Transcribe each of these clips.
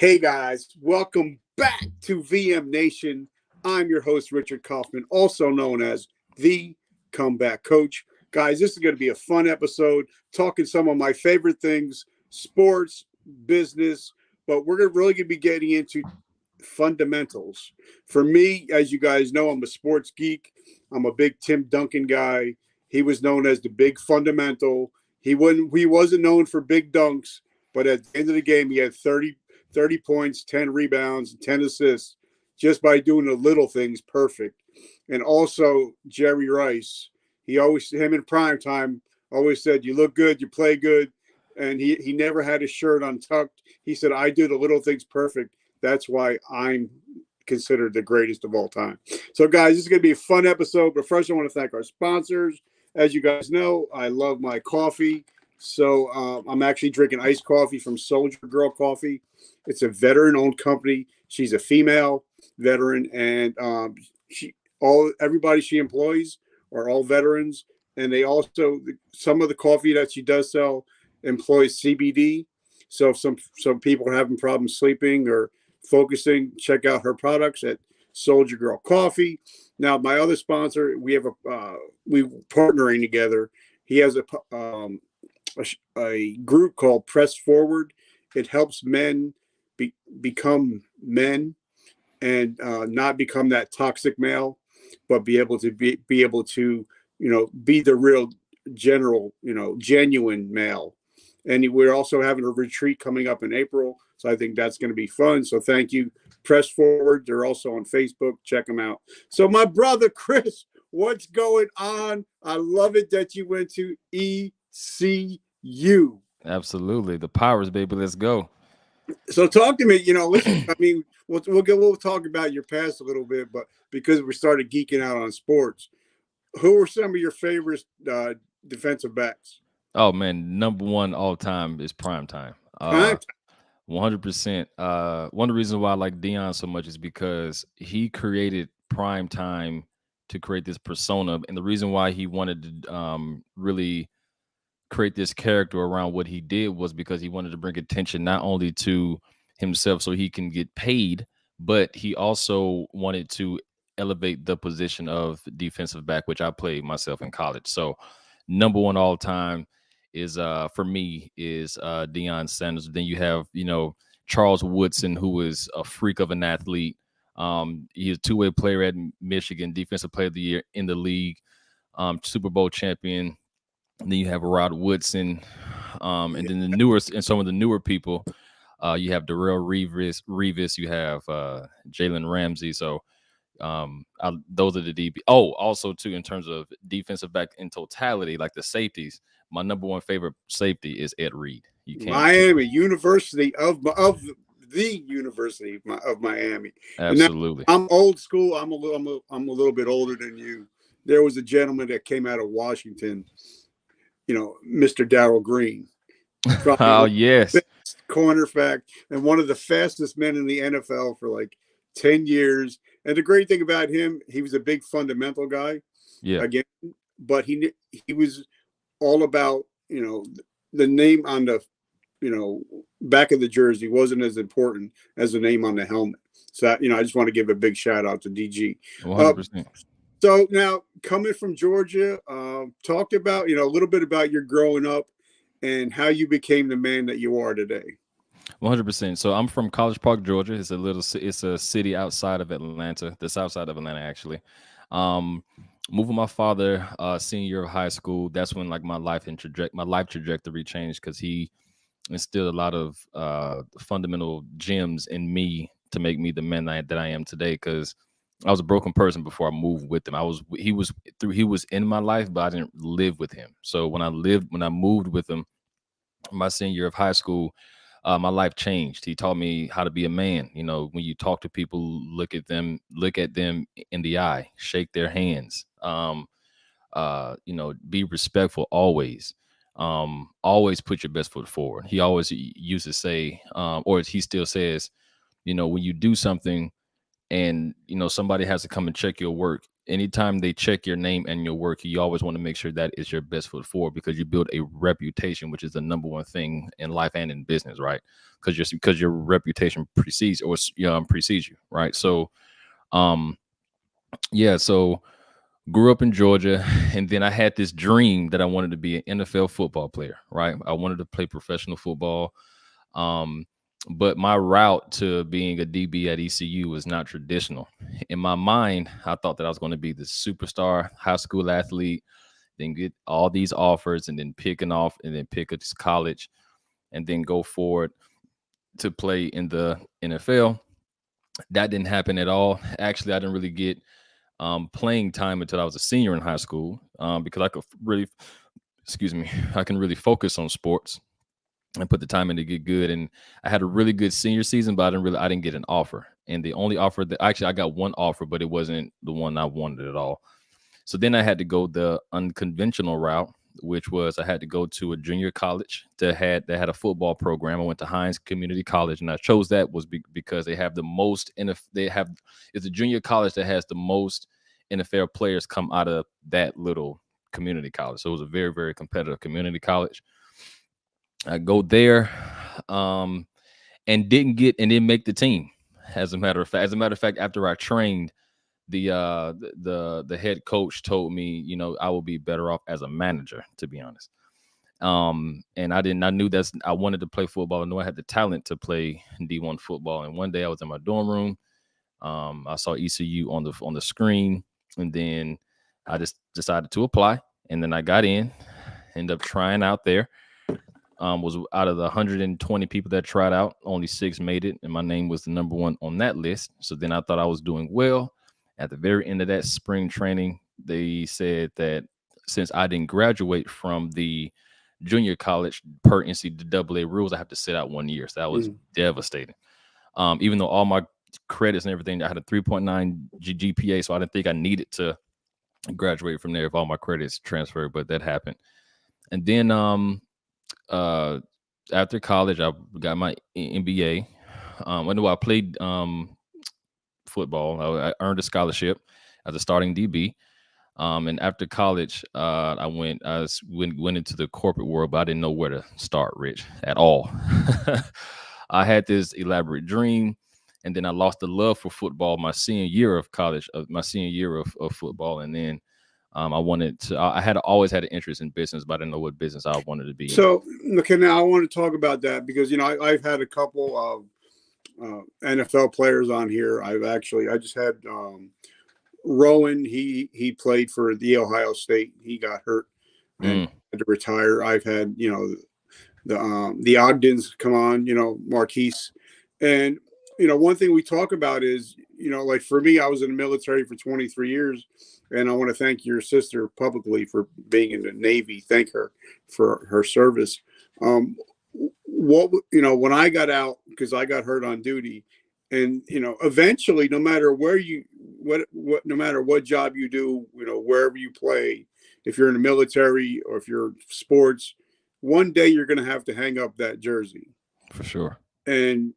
Hey guys, welcome back to VM Nation. I'm your host, Richard Kaufman, also known as the Comeback Coach. Guys, this is going to be a fun episode, talking some of my favorite things, sports, business, but we're really going to be getting into fundamentals. For me, as you guys know, I'm a sports geek. I'm a big Tim Duncan guy. He was known as the big fundamental. He wasn't known for big dunks, but at the end of the game, he had 30 points, 10 rebounds, and 10 assists just by doing the little things perfect. And also Jerry Rice, him in prime time always said, you look good, you play good. And he never had his shirt untucked. He said, I do the little things perfect. That's why I'm considered the greatest of all time. So guys, this is going to be a fun episode. But first, I want to thank our sponsors. As you guys know, I love my coffee. So I'm actually drinking iced coffee from Soldier Girl Coffee. It's a veteran-owned company. She's a female veteran, and everybody she employs are all veterans. And they also, some of the coffee that she does sell employs CBD. So if some people are having problems sleeping or focusing, check out her products at Soldier Girl Coffee. Now, my other sponsor, we partnering together. He has a group called Press Forward. It helps men become men and not become that toxic male, but be able to be the real genuine male. And we're also having a retreat coming up in April, so I think that's going to be fun. So thank you, Press Forward. They're also on Facebook. Check them out. So my brother Kris, what's going on? I love it that you went to ECU. Absolutely, the Powers, baby. Let's go. So talk to me. Listen. I mean, we'll talk about your past a little bit, but because we started geeking out on sports, who are some of your favorite defensive backs? Oh man, number one all time is prime time. 100%. One of the reasons why I like Dion so much is because he created prime time to create this persona, and the reason why he wanted to really create this character around what he did was because he wanted to bring attention not only to himself so he can get paid, but he also wanted to elevate the position of defensive back, which I played myself in college. So number one all time is for me is Deion Sanders. Then you have, Charles Woodson, who was a freak of an athlete. He's a two-way player at Michigan, defensive player of the year in the league, Super Bowl champion. And then you have Rod Woodson, and then some of the newer people, you have Darrell Revis, you have Jalen Ramsey. So those are the DB. Oh, also too, in terms of defensive back in totality, like the safeties, my number one favorite safety is Ed Reed. You can't Miami University of the University of Miami. Absolutely. I'm old school. I'm a little bit older than you. There was a gentleman that came out of Washington, Mr. Darrell Green. Oh, yes. Cornerback and one of the fastest men in the NFL for like 10 years. And the great thing about him, he was a big fundamental guy. Yeah. Again, but he was all about, the name on the, back of the jersey wasn't as important as the name on the helmet. So, I just want to give a big shout out to DG. 100%. So now coming from Georgia, talk about, a little bit about your growing up and how you became the man that you are today. 100%. So I'm from College Park, Georgia. It's a city outside of Atlanta, the south side of Atlanta, actually. Moving my father, senior year of high school, that's when like my life trajectory changed because he instilled a lot of fundamental gems in me to make me the man that I am today. Because I was a broken person before I moved with him. He was in my life, but I didn't live with him. So when I moved with him, my senior year of high school, my life changed. He taught me how to be a man. When you talk to people, look at them in the eye, shake their hands. Be respectful always. Always put your best foot forward. He always used to say, or he still says, when you do something and somebody has to come and check your work, anytime they check your name and your work, you always want to make sure that is your best foot forward, because you build a reputation, which is the number one thing in life and in business, right? Because your reputation precedes you, right? So, um, yeah. So grew up in Georgia, and then I had this dream that I wanted to be an NFL football player, right? I wanted to play professional football. Um, but my route to being a DB at ECU was not traditional. In my mind, I thought that I was going to be the superstar high school athlete, then get all these offers, and then pick a college, and then go forward to play in the NFL. That didn't happen at all. Actually, I didn't really get playing time until I was a senior in high school, because I could really, excuse me, I can really focus on sports and put the time in to get good. And I had a really good senior season, but I didn't get an offer. And the only offer that actually I got one offer, but it wasn't the one I wanted at all. So then I had to go the unconventional route, which was I had to go to a junior college that had a football program. I went to Hines Community College, and I chose that because they have the most it's a junior college that has the most NFL players come out of that little community college. So it was a very, very competitive community college. I go there, and didn't make the team. As a matter of fact, after I trained, the head coach told me, I will be better off as a manager, to be honest. And I knew I wanted to play football. I knew I had the talent to play D1 football. And one day I was in my dorm room. I saw ECU on the screen, and then I just decided to apply. And then I got in, ended up trying out there. Was out of the 120 people that tried out, only 6 made it, and my name was the number one on that list. So then I thought I was doing well. At the very end of that spring training, they said that since I didn't graduate from the junior college per NCAA rules, I have to sit out 1 year. So that was devastating. Even though all my credits and everything, I had a 3.9 GPA, so I didn't think I needed to graduate from there if all my credits transferred, but that happened. And then after college, I got my MBA. I played football. I earned a scholarship as a starting DB. And after college, I went into the corporate world, but I didn't know where to start, Rich, at all. I had this elaborate dream, and then I lost the love for football my senior year of college, my senior year of football, and then I had always had an interest in business, but I didn't know what business I wanted to be in. So, okay, now I want to talk about that because, I've had a couple of NFL players on here. I just had Rowan. He played for the Ohio State. He got hurt and had to retire. I've had, the Ogdens come on, Marquise. And, one thing we talk about is, like for me, I was in the military for 23 years. And I want to thank your sister publicly for being in the Navy. Thank her for her service. When I got out, because I got hurt on duty, and eventually, no matter no matter what job you do, wherever you play, if you're in the military or if you're sports, one day you're going to have to hang up that jersey. For sure. And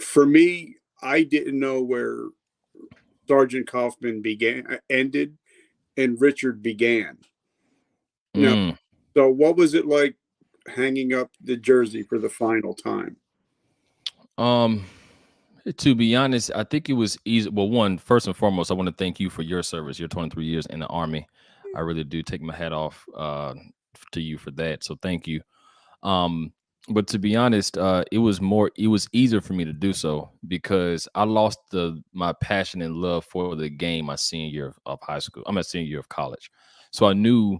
for me, I didn't know where Sergeant Kaufman ended and Richard began. So what was it like hanging up the jersey for the final time? To be honest, I think it was easy. Well, first and foremost, I want to thank you for your service, your 23 years in the Army. I really do take my hat off to you for that. So thank you. But to be honest, it was easier for me to do so because I lost my passion and love for the game my senior year of high school. I'm a senior year of college. So I knew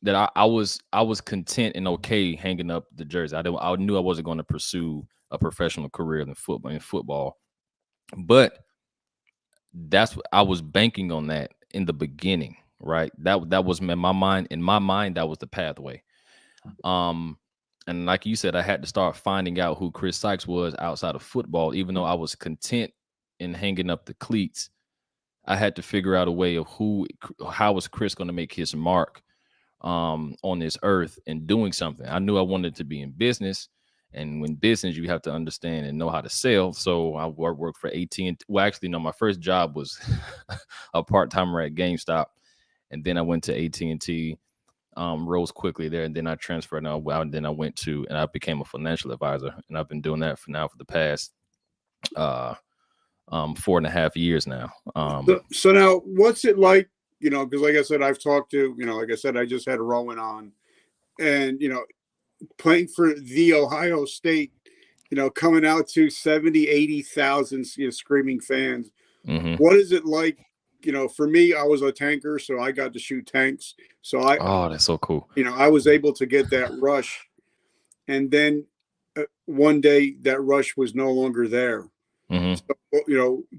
that I was content and okay hanging up the jersey. I knew I wasn't going to pursue a professional career in football. But that's what I was banking on that in the beginning, right? That was in my mind. In my mind, that was the pathway. And like you said, I had to start finding out who Kris Sykes was outside of football. Even though I was content in hanging up the cleats, I had to figure out a way of how was Kris going to make his mark on this earth and doing something. I knew I wanted to be in business, And when business, you have to understand and know how to sell. So I worked for AT&T. Well, actually, no, my first job was a part-timer at GameStop. And then I went to AT&T, rose quickly there. And then I transferred now. And then I became a financial advisor. And I've been doing that for the past 4.5 years now. So now what's it like, because like I said, I've talked to, like I said, I just had Rowan on, and, playing for the Ohio State, coming out to 70, 80,000, screaming fans. Mm-hmm. What is it like? For me, I was a tanker, so I got to shoot tanks. So Oh, that's so cool. I was able to get that rush. And then one day that rush was no longer there. Mm-hmm. So,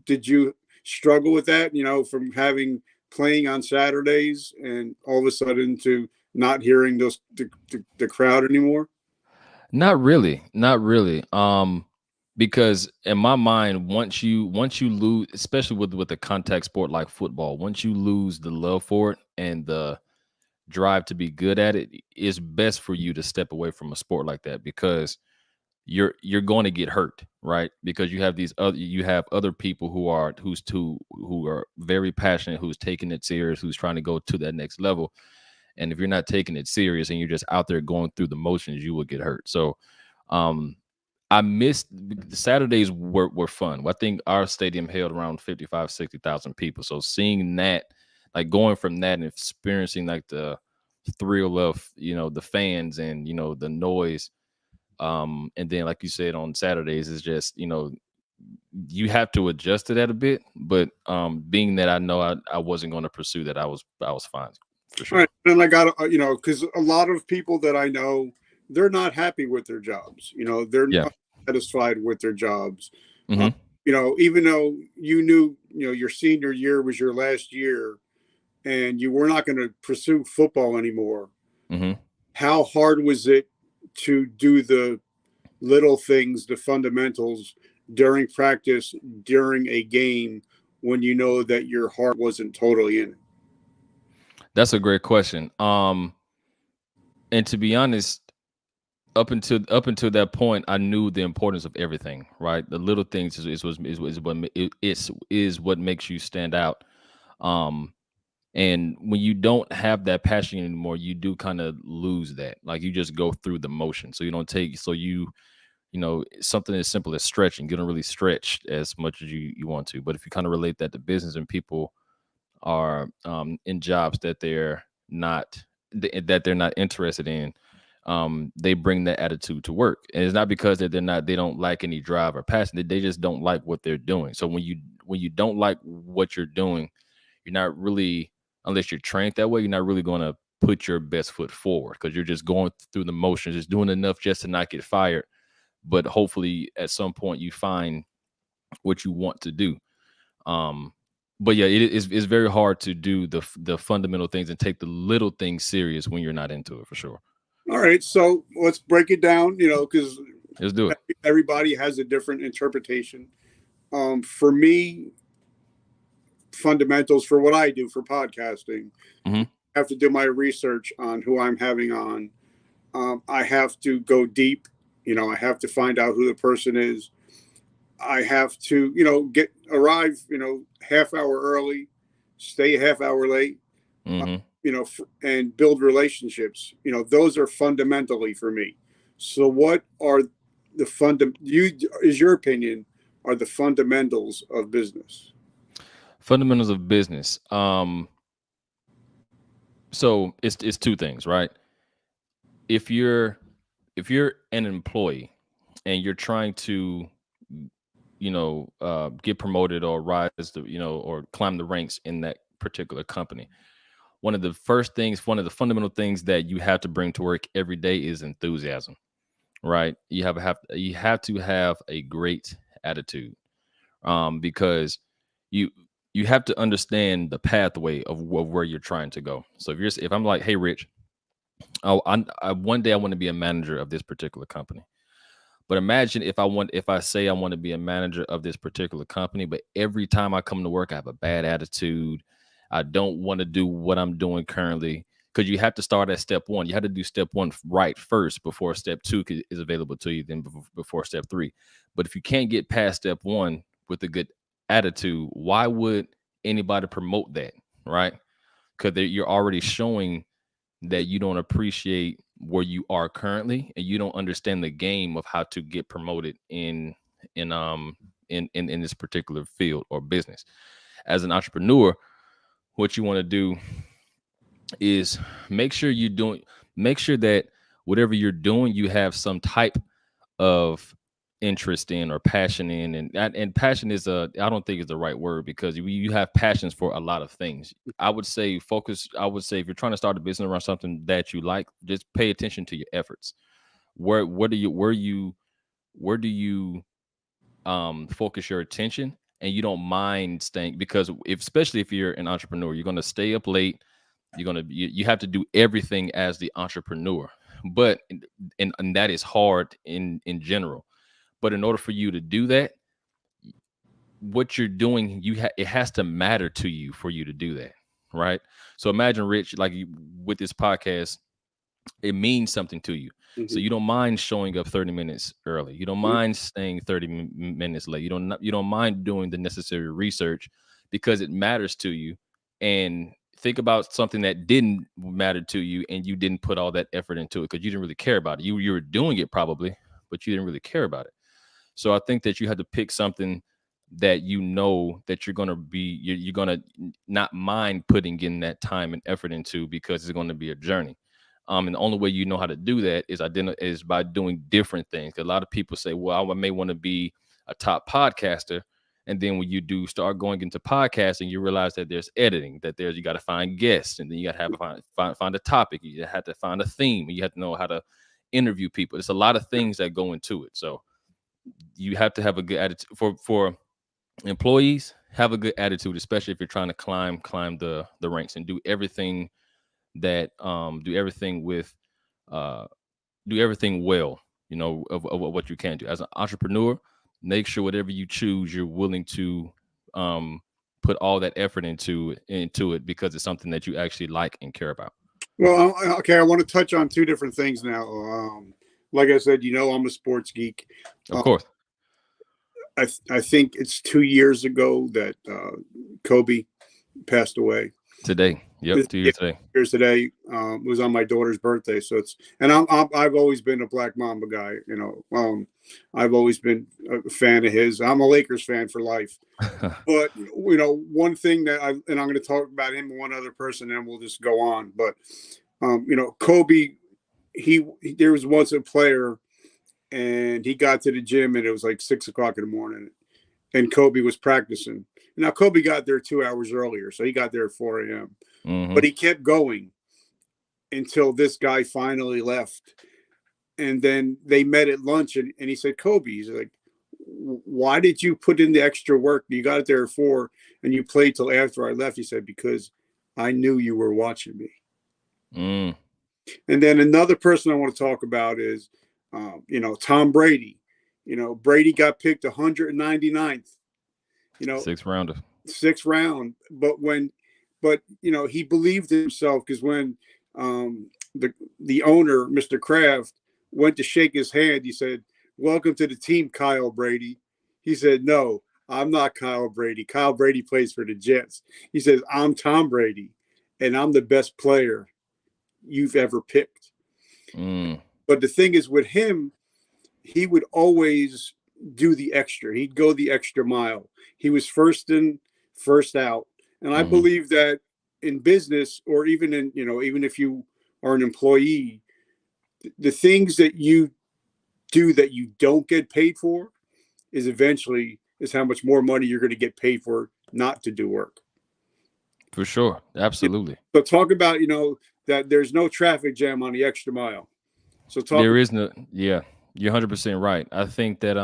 did you struggle with that, from playing on Saturdays and all of a sudden to not hearing the crowd anymore? Not really. Because in my mind, once you lose, especially with a contact sport like football, once you lose the love for it and the drive to be good at it, it's best for you to step away from a sport like that, because you're going to get hurt, right? Because you have other people who are very passionate, who's taking it serious, who's trying to go to that next level. And if you're not taking it serious and you're just out there going through the motions, you will get hurt. So I missed the Saturdays were fun. I think our stadium held around 55, 60,000 people. So seeing that, like going from that and experiencing like the thrill of, the fans and, the noise. And then, like you said, on Saturdays is just, you have to adjust to that a bit. But being that I know I wasn't going to pursue that, I was fine for sure. All right. And I got, because a lot of people that I know, they're not happy with their jobs. They're not satisfied with their jobs. Mm-hmm. Even though you knew, your senior year was your last year and you were not going to pursue football anymore. Mm-hmm. How hard was it to do the little things, the fundamentals during practice, during a game, when you know that your heart wasn't totally in it? That's a great question. And to be honest, up until that point, I knew the importance of everything. Right, the little things is what makes you stand out. And when you don't have that passion anymore, you do kind of lose that. Like you just go through the motion, so you don't take. So something as simple as stretching, you don't really stretch as much as you want to. But if you kind of relate that to business and people are in jobs that they're not interested in, they bring that attitude to work. And it's not because they don't like any drive or passion. They just don't like what they're doing. So when you don't like what you're doing, you're not really, unless you're trained that way, you're not really going to put your best foot forward, because you're just going through the motions, just doing enough just to not get fired. But hopefully at some point you find what you want to do. But yeah, it's very hard to do the fundamental things and take the little things serious when you're not into it, for sure. All right, so let's break it down, because let's do it. Everybody has a different interpretation. For me, fundamentals for what I do for podcasting, mm-hmm. I have to do my research on who I'm having on. I have to go deep. I have to find out who the person is. I have to, arrive, half hour early, stay a half hour late, mm-hmm. And build relationships. Those are fundamentally for me. So what are the is your opinion, are the fundamentals of business? Fundamentals of business. So it's two things, right? If you're an employee and you're trying to, get promoted or rise or climb the ranks in that particular company, one of the fundamental things that you have to bring to work every day is enthusiasm, right? You have to have a great attitude, because you have to understand the pathway of where you're trying to go. So if I'm like, hey, Rich, one day I want to be a manager of this particular company. But imagine if I say I want to be a manager of this particular company, but every time I come to work, I have a bad attitude. I don't want to do what I'm doing currently. because you have to start at step one. You have to do step one right first before step two is available to you, then before step three. But if you can't get past step one with a good attitude, why would anybody promote that, right? Because you're already showing that you don't appreciate where you are currently, and you don't understand the game of how to get promoted in in this particular field or business. As an entrepreneur, what you want to do is make sure that whatever you're doing, you have some type of interest in or passion in. And passion is I don't think is the right word, because you have passions for a lot of things. I would say if you're trying to start a business around something that you like, just pay attention to your efforts. Where do you focus your attention, and you don't mind staying, because especially if you're an entrepreneur, you're going to stay up late. You have to do everything as the entrepreneur, but and that is hard in general. But in order for you to do that, what you're doing, it has to matter to you for you to do that, right? So imagine, Rich, like with this podcast, it means something to you. So Mm-hmm. you don't mind showing up 30 minutes early. You don't mind staying 30 minutes late. You don't mind doing the necessary research, because it matters to you. And think about something that didn't matter to you, and you didn't put all that effort into it because you didn't really care about it. You were doing it probably, but you didn't really care about it. So I think that you have to pick something that you know that you're going to not mind putting in that time and effort into, because it's going to be a journey. And the only way you know how to do that is by doing different things. A lot of people say, well, I may want to be a top podcaster. And then when you do start going into podcasting, you realize that there's editing, you got to find guests, and then you got to have find a topic. You have to find a theme. You have to know how to interview people. There's a lot of things that go into it. So you have to have a good attitude for employees. Have a good attitude, especially if you're trying to climb the ranks, and do everything that do everything with do everything well, of what you can do as an entrepreneur. Make sure whatever you choose, you're willing to put all that effort into it, because it's something that you actually like and care about. Well, okay, I want to touch on two different things now. Like I said, I'm a sports geek. Of course. I think it's 2 years ago that Kobe passed away. Today. Yep, 2 years today. Years today. Was on my daughter's birthday, so I've always been a Black Mamba guy. I've always been a fan of his. I'm a Lakers fan for life. But one thing that I'm going to talk about him and one other person, and we'll just go on. But Kobe, there was once a player, and he got to the gym, and it was like 6 o'clock in the morning, and Kobe was practicing. Now Kobe got there 2 hours earlier, so he got there at 4 a.m. Mm-hmm. But he kept going until this guy finally left. And then they met at lunch, and he said, Kobe, he's like, why did you put in the extra work? You got it there at 4 and you played till after I left. He said, because I knew you were watching me. Mm. And then another person I want to talk about is, Tom Brady. Brady got picked 199th. Sixth round. But he believed in himself, because when the owner, Mr. Kraft, went to shake his hand, he said, welcome to the team, Kyle Brady. He said, no, I'm not Kyle Brady. Kyle Brady plays for the Jets. He says, I'm Tom Brady, and I'm the best player you've ever picked. Mm. But the thing is, with him, he would always do the extra. He'd go the extra mile. He was first in, first out. And I believe that in business, or even even if you are an employee, the things that you do that you don't get paid for is how much more money you're going to get paid for not to do work. For sure. Absolutely. So talk about, that there's no traffic jam on the extra mile. So there is no, yeah, you're 100% right. I think that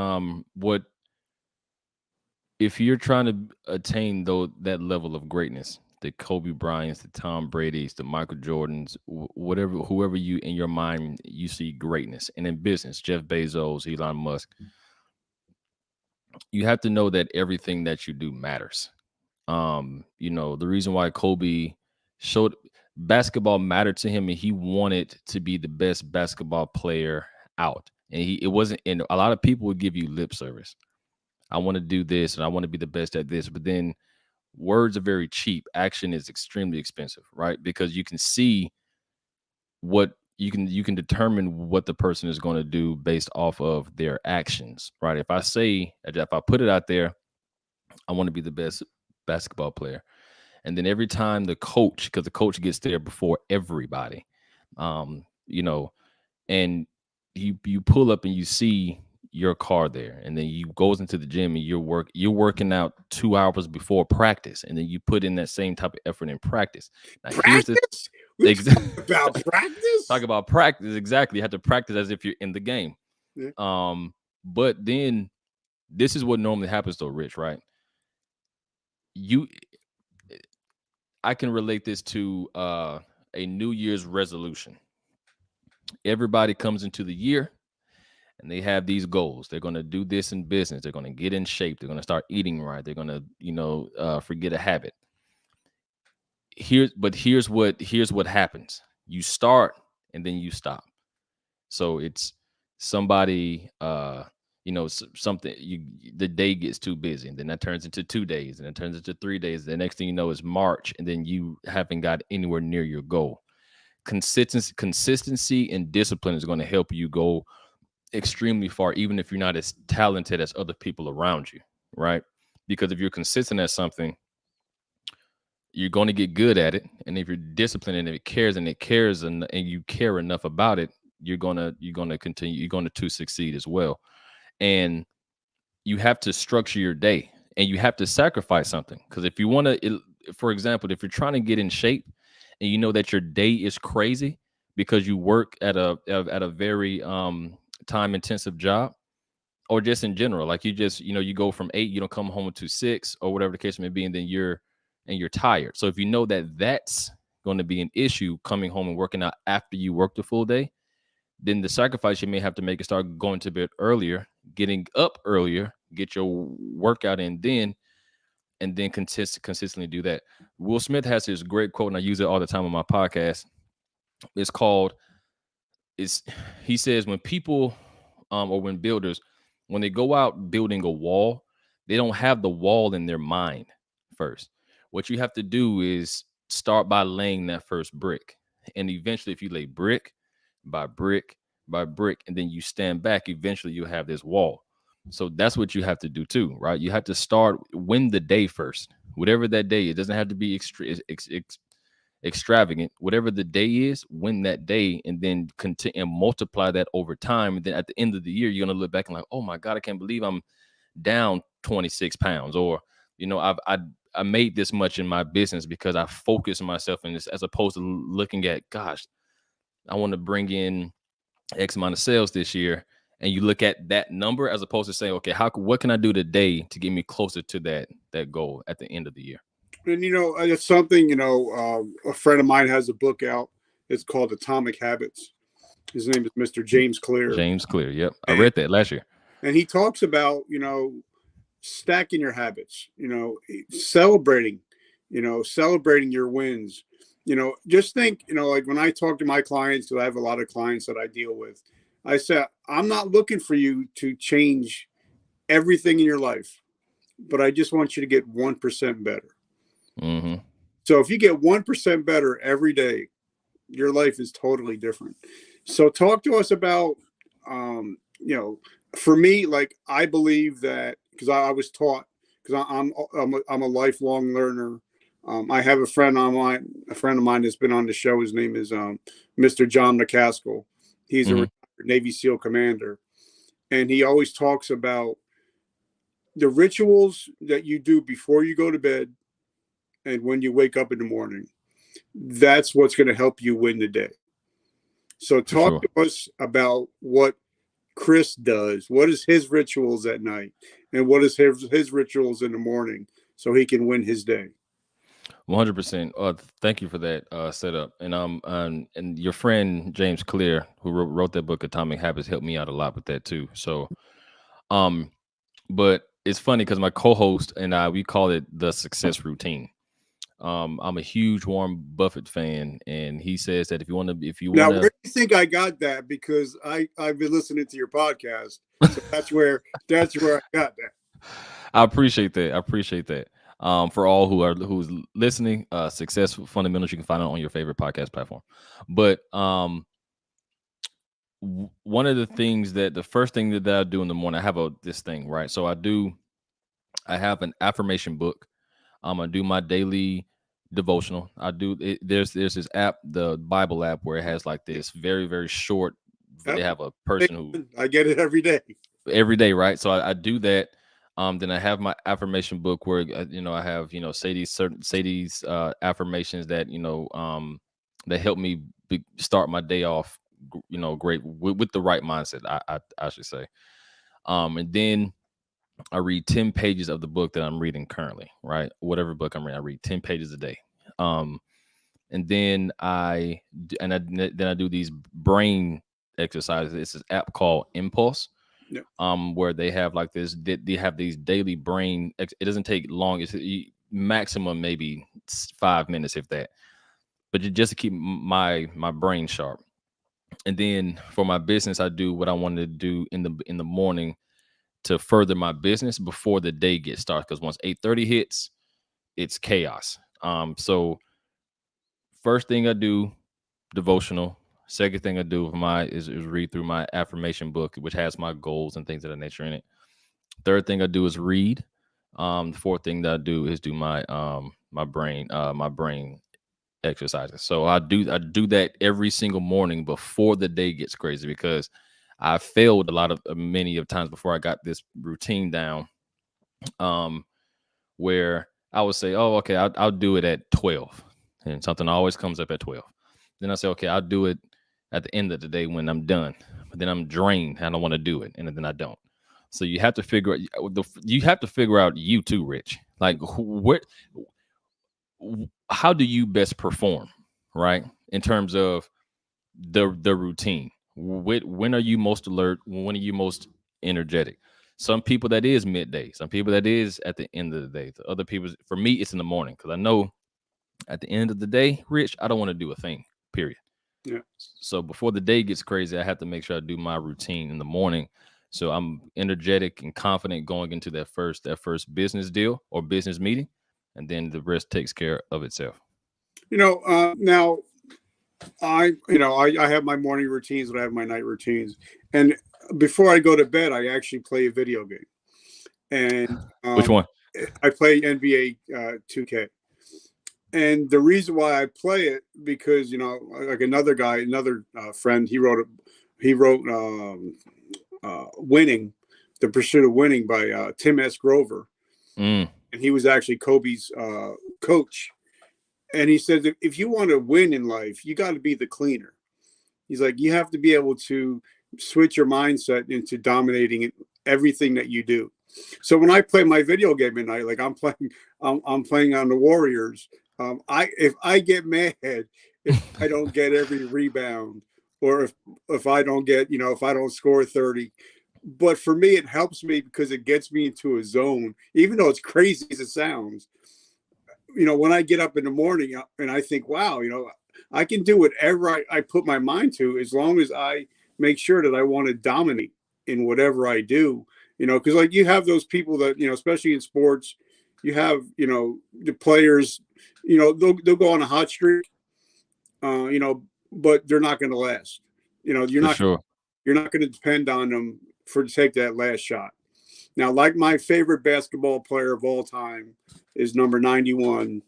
if you're trying to attain that level of greatness, the Kobe Bryants, the Tom Brady's, the Michael Jordans, whoever you in your mind you see greatness, and in business, Jeff Bezos, Elon Musk, you have to know that everything that you do matters. The reason why Kobe showed, basketball mattered to him, and he wanted to be the best basketball player out. And it wasn't, and a lot of people would give you lip service. I want to do this and I want to be the best at this. But then words are very cheap. Action is extremely expensive, right? Because you can see what you can determine what the person is going to do based off of their actions, right? If I put it out there, I want to be the best basketball player. And then every time the coach, because the coach gets there before everybody, you know, and you pull up and you see your car there, and then you goes into the gym and you're working out 2 hours before practice, and then you put in that same type of effort in practice. Now, Practice? We talk about practice? Talk about practice, exactly. You have to practice as if you're in the game. Yeah. But then this is what normally happens though, Rich, right? I can relate this to a New Year's resolution. Everybody comes into the year and they have these goals. They're going to do this in business. They're going to get in shape. They're going to start eating right. They're going to, forget a habit. Here's what happens. You start and then you stop. So it's somebody, something, the day gets too busy, and then that turns into 2 days, and it turns into 3 days. The next thing you know is March, and then you haven't got anywhere near your goal. Consistency and discipline is going to help you go extremely far, even if you're not as talented as other people around you, right? Because if you're consistent at something, you're going to get good at it. And if you're disciplined and if it cares and you care enough about it, you're going to continue, you're going to succeed as well. And you have to structure your day, and you have to sacrifice something. Because if you want to, for example, if you're trying to get in shape and you know that your day is crazy because you work at a very time intensive job, or just in general, like you go from 8, you don't come home to 6 or whatever the case may be, and then you're tired. So if you know that that's going to be an issue, coming home and working out after you work the full day, then the sacrifice you may have to make is start going to bed earlier, getting up earlier, get your workout in then, and then consistently do that. Will Smith has this great quote, and I use it all the time on my podcast. He says, when people or when builders, when they go out building a wall, they don't have the wall in their mind first. What you have to do is start by laying that first brick. And eventually, if you lay brick by brick by brick, and then you stand back, eventually you have this wall. So that's what you have to do too, right? You have to win the day first. Whatever that day, it doesn't have to be extravagant. Whatever the day is, win that day, and then continue and multiply that over time. And then at the end of the year, you're gonna look back and like, oh my God, I can't believe I'm down 26 pounds, or I made this much in my business because I focused myself in this, as opposed to looking at, gosh, I want to bring in X amount of sales this year. And you look at that number as opposed to saying, okay, what can I do today to get me closer to that goal at the end of the year? And, it's something, a friend of mine has a book out. It's called Atomic Habits. His name is Mr. James Clear. James Clear. Yep. I read that last year. And he talks about, stacking your habits, celebrating your wins. Just think, like when I talk to my clients, because I have a lot of clients that I deal with, I said, I'm not looking for you to change everything in your life, but I just want you to get 1% better. Mm-hmm. So if you get 1% better every day, your life is totally different. So talk to us about, for me, like, I believe that, because I was taught, because I'm a lifelong learner. I have a friend of mine that's been on the show. His name is Mr. John McCaskill. He's a Navy SEAL commander, and he always talks about the rituals that you do before you go to bed and when you wake up in the morning. That's what's going to help you win the day. So talk to us about what Kris does. What is his rituals at night, and what is his rituals in the morning, so he can win his day? 100%. Thank you for that setup. And your friend James Clear, who wrote that book Atomic Habits, helped me out a lot with that too. So, but it's funny because my co-host and I, we call it the success routine. I'm a huge Warren Buffett fan, and he says that if you Now, want where to, do you think I got that? Because I've been listening to your podcast, so that's where I got that. I appreciate that. I appreciate that. For all who's listening, Successful Fundamentals, you can find it on your favorite podcast platform. But one of the things the first thing that I do in the morning, I have this thing, right? So I have an affirmation book. I do my daily devotional. I do it. There's this app, the Bible app, where it has like this very, very short. They Yep. have a person who I get it every day. every day, right? So I do that. Then I have my affirmation book where I have say these affirmations that that help me start my day off great with the right mindset. I should say. And then I read 10 pages of the book that I'm reading currently, right? Whatever book I'm reading, I read 10 pages a day. And then then I do these brain exercises. It's this app called Impulse, Yep. where they have like this. They have these daily brain. It doesn't take long. It's maximum maybe 5 minutes, if that. But just to keep my brain sharp. And then for my business, I do what I wanted to do in the morning to further my business before the day gets started. Because once 8:30 hits, it's chaos. So first thing I do, devotional. Second thing I do is read through my affirmation book, which has my goals and things of that nature in it. Third thing I do is read. The fourth thing that I do is do my brain exercises. So I do that every single morning before the day gets crazy, because I failed many of times before I got this routine down. Where I would say, oh, okay, I'll do it at 12, and something always comes up at 12. Then I say, okay, I'll do it at the end of the day when I'm done. But then I'm drained. I don't want to do it, and then I don't. So you have to figure out you too, Rich. Like how do you best perform, right? In terms of the routine. When are you most alert? When are you most energetic? Some people that is midday. Some people that is at the end of the day. The other people, for me, it's in the morning, because I know at the end of the day, Rich, I don't want to do a thing. Period. Yeah. So before the day gets crazy, I have to make sure I do my routine in the morning, so I'm energetic and confident going into that first business deal or business meeting, and then the rest takes care of itself. Now I have my morning routines and I have my night routines, and before I go to bed, I actually play a video game, and Which one? I play NBA 2K. And the reason why I play it, because like another friend, he wrote "Winning," the Pursuit of Winning by Tim S. Grover, Mm. and he was actually Kobe's coach. And he said that if you want to win in life, you got to be the cleaner. He's like, you have to be able to switch your mindset into dominating everything that you do. So when I play my video game at night, like I'm playing on the Warriors. If I get mad if I don't get every rebound, or if I don't get, if I don't score 30. But for me, it helps me because it gets me into a zone, even though it's crazy as it sounds. When I get up in the morning and I think, wow, I can do whatever I put my mind to, as long as I make sure that I want to dominate in whatever I do. Because like you have those people that, especially in sports, you have, the players, they'll go on a hot streak, but they're not going to last. You're For not sure. you're not going to depend on them to take that last shot. Now, like my favorite basketball player of all time is number 91,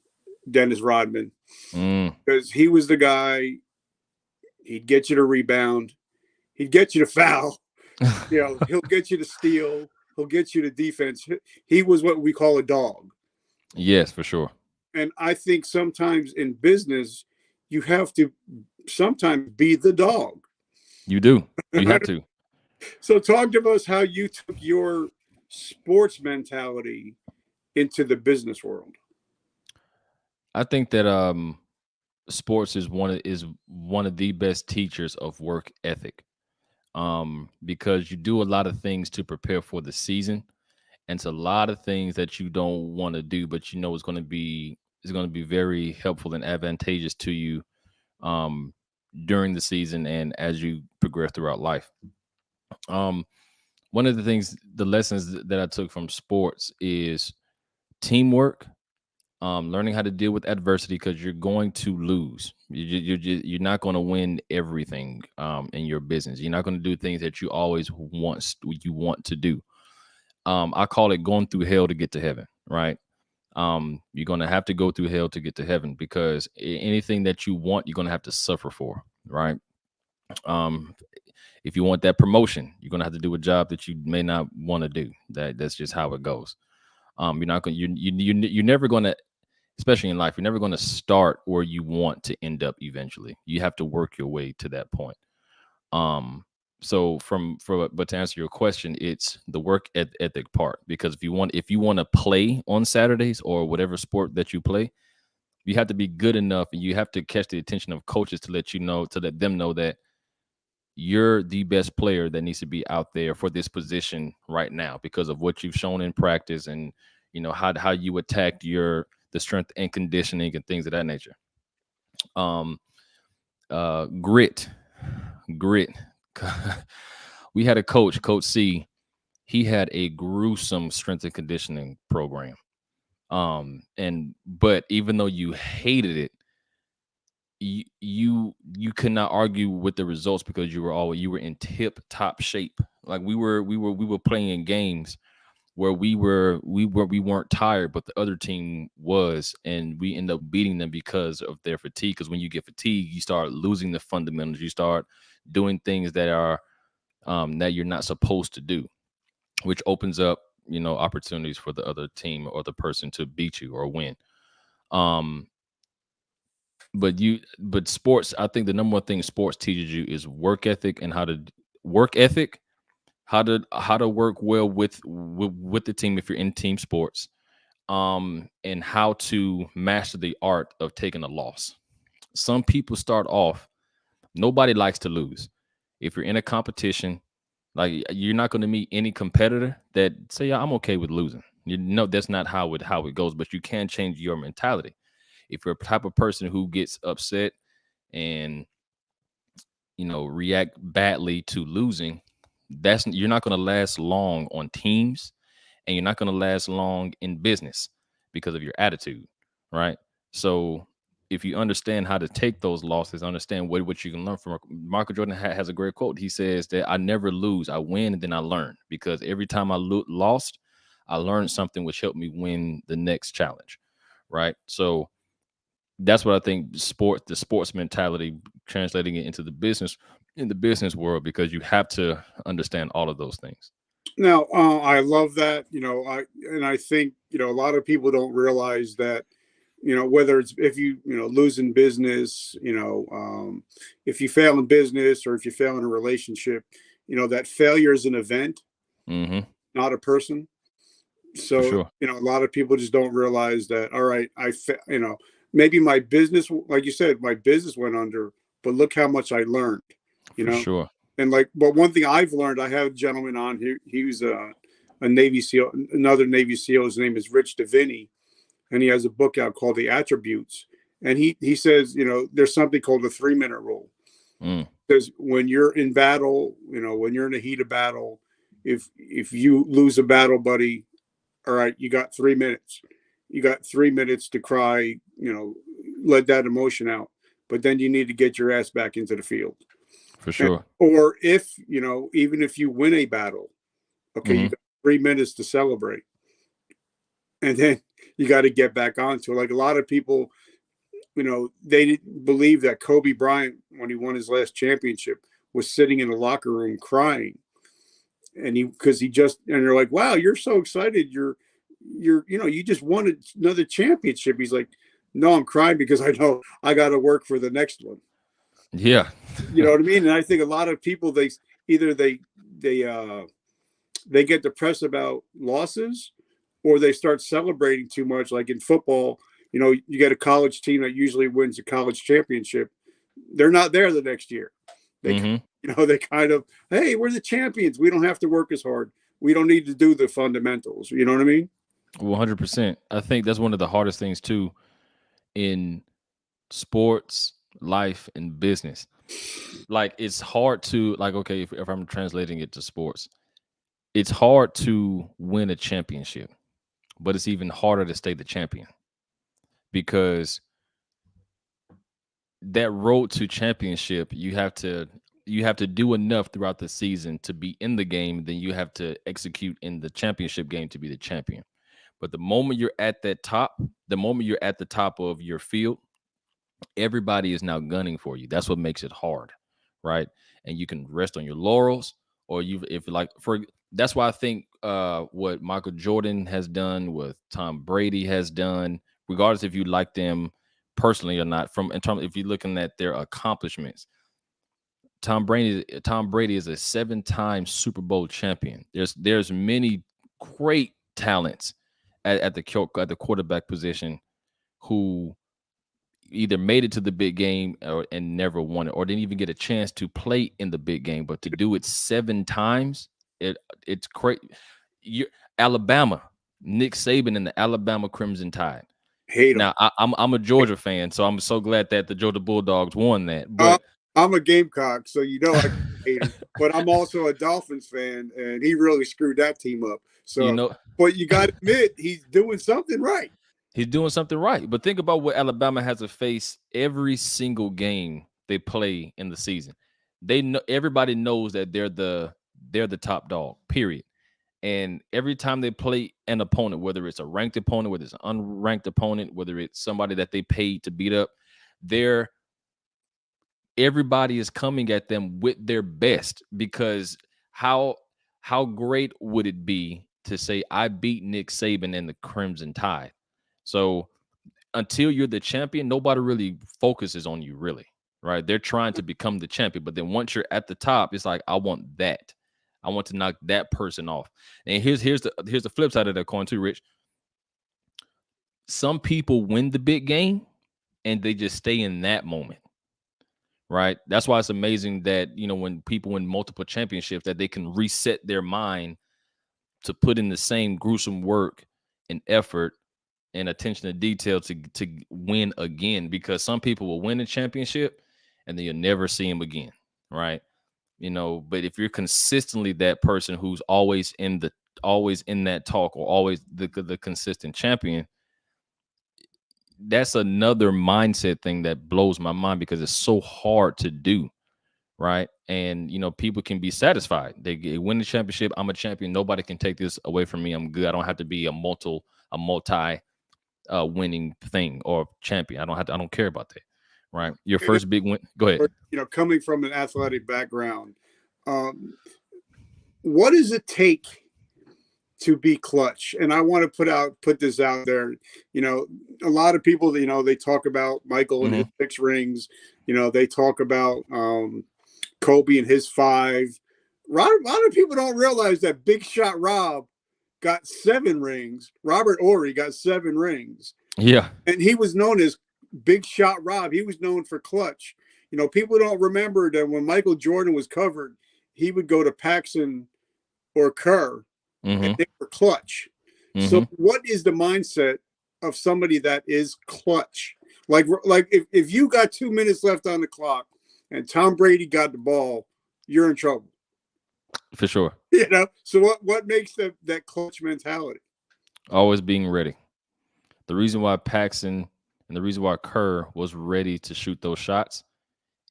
Dennis Rodman, because he was the guy. He'd get you to rebound, he'd get you to foul, he'll get you to steal, he'll get you to defense. He was what we call a dog. Yes, for sure. And I think sometimes in business, you have to sometimes be the dog. You do. You have to. So talk to us how you took your sports mentality into the business world. I think that sports is one of the best teachers of work ethic. Because you do a lot of things to prepare for the season, and it's a lot of things that you don't want to do, but it's going to be is going to be very helpful and advantageous to you um, during the season and as you progress throughout life. Um, One of the things, the lessons that I took from sports is teamwork, learning how to deal with adversity because you're going to lose. You're not going to win everything in your business. You're not going to do things that you always want to do. I call it going through hell to get to heaven, right? You're going to have to go through hell to get to heaven because anything that you want, you're going to have to suffer for, right? Um, if you want that promotion, you're going to have to do a job that you may not want to do. That's just how it goes. You're not going. You're never going to, especially in life, you're never going to start where you want to end up. Eventually, you have to work your way to that point. So but to answer your question, it's the work ethic part, because if you want to play on Saturdays or whatever sport that you play, you have to be good enough and you have to catch the attention of coaches to let them know that you're the best player that needs to be out there for this position right now because of what you've shown in practice and how you attacked the strength and conditioning and things of that nature. Grit. We had a coach C. He had a gruesome strength and conditioning program. But even though you hated it, you could not argue with the results because you were in tip top shape. Like we were playing in games where we weren't tired, but the other team was, and we end up beating them because of their fatigue. Because when you get fatigued, you start losing the fundamentals. You start doing things that are that you're not supposed to do, which opens up opportunities for the other team or the person to beat you or win. But sports, I think the number one thing sports teaches you is work ethic and how to work well with the team if you're in team sports, and how to master the art of taking a loss. Some people start off, nobody likes to lose. If you're in a competition, like, you're not going to meet any competitor that say, yeah, I'm okay with losing. That's not how it goes, but you can change your mentality. If you're a type of person who gets upset and react badly to losing, you're not going to last long on teams, and you're not going to last long in business because of your attitude, right? So if you understand how to take those losses, understand what you can learn from. Michael Jordan has a great quote. He says that I never lose, I win, and then I learn, because every time I lost, I learned something which helped me win the next challenge, right? So that's what I think the sports mentality, translating it into in the business world, because you have to understand all of those things. Now, I love that. I think a lot of people don't realize that. Whether it's if you lose in business, if you fail in business or if you fail in a relationship, that failure is an event, Mm-hmm. not a person. For So sure. a lot of people just don't realize that. All right, maybe my business, like you said, my business went under, but look how much I learned. For sure. And but one thing I've learned, I have a gentleman on here. He was a Navy SEAL, another Navy SEAL. His name is Rich Davini, and he has a book out called The Attributes. And he says, there's something called the 3-minute rule. Because when you're in battle, when you're in the heat of battle, if you lose a battle, buddy, all right, you got 3 minutes. You got 3 minutes to cry, let that emotion out. But then you need to get your ass back into the field. For sure. Or if, even if you win a battle, okay, you got 3 minutes to celebrate. And then you got to get back onto it. Like a lot of people, they didn't believe that Kobe Bryant, when he won his last championship, was sitting in the locker room crying. And they're like, wow, you're so excited. You just won another championship. He's like, no, I'm crying because I know I got to work for the next one. Yeah. You know what I mean? And I think a lot of people, they get depressed about losses, or they start celebrating too much. Like in football, you get a college team that usually wins a college championship. They're not there the next year. They, they kind of, hey, we're the champions. We don't have to work as hard. We don't need to do the fundamentals. You know what I mean? 100%. I think that's one of the hardest things too, in sports, life, and business. Like it's hard to like, okay, if I'm translating it to sports, it's hard to win a championship, but it's even harder to stay the champion because that road to championship, you have to do enough throughout the season to be in the game, then you have to execute in the championship game to be the champion. But the moment you're at that top, the moment you're at the top of your field, everybody is now gunning for you. That's what makes it hard, right? And you can rest on your laurels, or you if like for that's why I think what Michael Jordan has done, what Tom Brady has done, regardless if you like them personally or not, from in terms if you're looking at their accomplishments. Tom Brady is a 7-time Super Bowl champion. There's many great talents at the quarterback position who either made it to the big game and never won it, or didn't even get a chance to play in the big game. But to do it 7 times, it's crazy. Alabama, Nick Saban and the Alabama Crimson Tide. Hate them. Now I'm a Georgia fan, so I'm so glad that the Georgia Bulldogs won that. Uh, But I'm a Gamecock, so I hate him. But I'm also a Dolphins fan, and he really screwed that team up. you So, know, but you got to admit, he's doing something right. he's doing something right. But think about what Alabama has to face every single game they play in the season. They know everybody knows that they're the top dog, period. And every time they play an opponent, whether it's a ranked opponent, whether it's an unranked opponent, whether it's somebody that they paid to beat up, they're everybody is coming at them with their best because how how great would it be to say I beat Nick Saban and the Crimson Tide? So until you're the champion, nobody really focuses on you, really, right? They're trying to become the champion, but then once you're at the top, it's like I want that. I want to knock that person off. And here's the flip side of that coin too, Rich. Some people win the big game and they just stay in that moment, right? That's why it's amazing that when people win multiple championships, that they can reset their mind to put in the same gruesome work and effort and attention to detail to win again. Because some people will win a championship and then you'll never see them again, right? But if you're consistently that person who's always in that talk, or always the consistent champion, that's another mindset thing that blows my mind because it's so hard to do, right? And people can be satisfied. They win the championship. I'm a champion. Nobody can take this away from me. I'm good. I don't have to be a multi winning thing or champion. I don't care about that, right? Your first big win. Go ahead. Coming from an athletic background, what does it take to be clutch? And I want to put this out there. A lot of people, they talk about Michael and his 6 rings. They talk about Kobe and his 5. A lot of people don't realize that Big Shot Rob got 7 rings. Robert Horry got 7 rings. Yeah. And he was known as Big Shot Rob. He was known for clutch. People don't remember that when Michael Jordan was covered, he would go to Paxson or Kerr, and they were clutch. So what is the mindset of somebody that is clutch? Like if you got 2 minutes left on the clock and Tom Brady got the ball, you're in trouble. For sure. So what makes that clutch mentality? Always being ready. The reason why Paxson and the reason why Kerr was ready to shoot those shots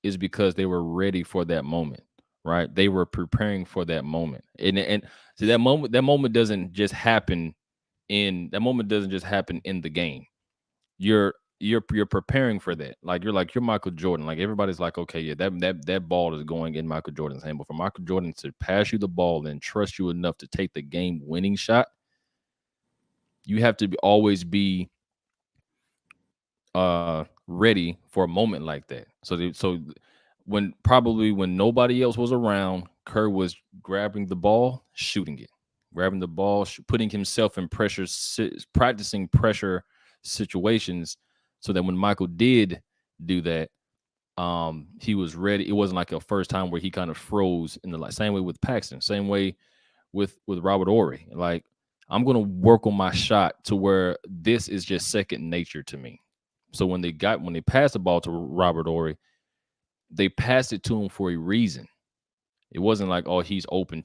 is because they were ready for that moment, right? They were preparing for that moment. And so that moment doesn't just happen in the game. You're preparing for that. You're Michael Jordan. Like everybody's like, okay, yeah, that ball is going in Michael Jordan's hand. But for Michael Jordan to pass you the ball and trust you enough to take the game winning shot, you have to always be ready for a moment like that. So when nobody else was around, Kerr was grabbing the ball, shooting it, grabbing the ball, putting himself in practicing pressure situations, so that when Michael did do that, he was ready. It wasn't like a first time where he kind of froze in the same way with Paxson, same way with Robert Horry. Like, I'm gonna work on my shot to where this is just second nature to me. So when they passed the ball to Robert Ory, they passed it to him for a reason. It wasn't like, oh, he's open.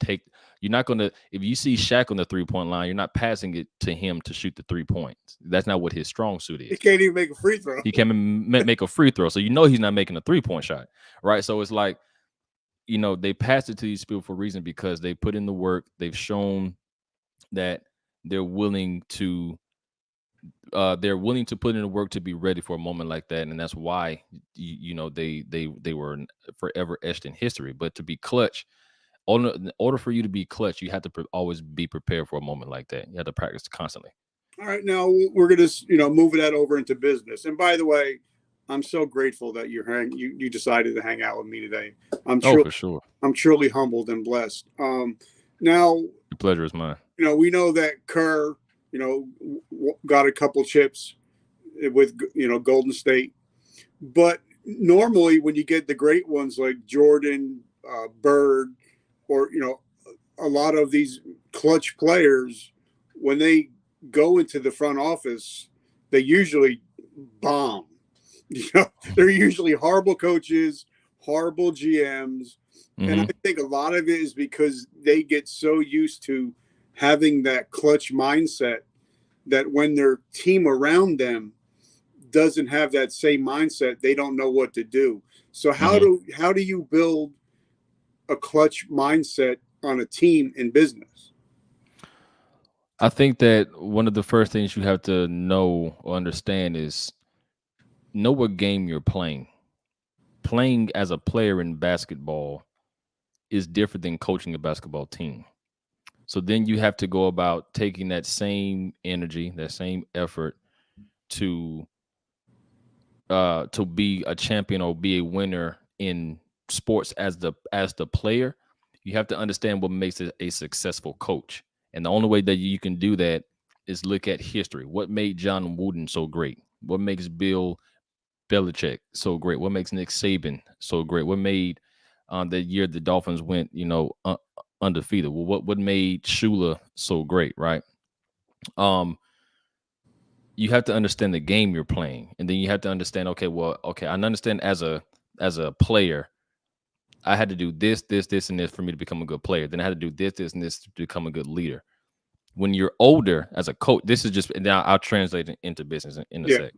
You're not gonna, if you see Shaq on the 3-point line, you're not passing it to him to shoot the 3 points. That's not what his strong suit is. He can't even make a free throw. He can't make a free throw, so he's not making a 3-point shot, right? So it's like, they passed it to these people for a reason, because they put in the work. They've shown that they're willing to put in the work to be ready for a moment like that, and that's why they were forever etched in history. But to be clutch, in order for you to be clutch, you have to always be prepared for a moment like that. You have to practice constantly. All right, now we're gonna move that over into business. And by the way, I'm so grateful that you decided to hang out with me today. For sure. I'm truly humbled and blessed. Now The pleasure is mine. We know that Kerr, got a couple chips with Golden State, but normally when you get the great ones like Jordan, Bird, or a lot of these clutch players, when they go into the front office, they usually bomb. They're usually horrible coaches, horrible GMs. Mm-hmm. And I think a lot of it is because they get so used to having that clutch mindset that when their team around them doesn't have that same mindset, they don't know what to do. So how do you build a clutch mindset on a team in business? I think that one of the first things you have to know or understand is know what game you're playing. Playing as a player in basketball is different than coaching a basketball team. So then you have to go about taking that same energy, that same effort to be a champion or be a winner in sports as the player. You have to understand what makes it a successful coach. And the only way that you can do that is look at history. What made John Wooden so great? What makes Bill Belichick so great? What makes Nick Saban so great? What made the year the Dolphins went, undefeated? Well, what made Shula so great, right? You have to understand the game you're playing, and then you have to understand, I understand as a player, I had to do this, and this for me to become a good player. Then I had to do this, and this to become a good leader. When you're older as a coach, this is just, now I'll translate it into business in a sec.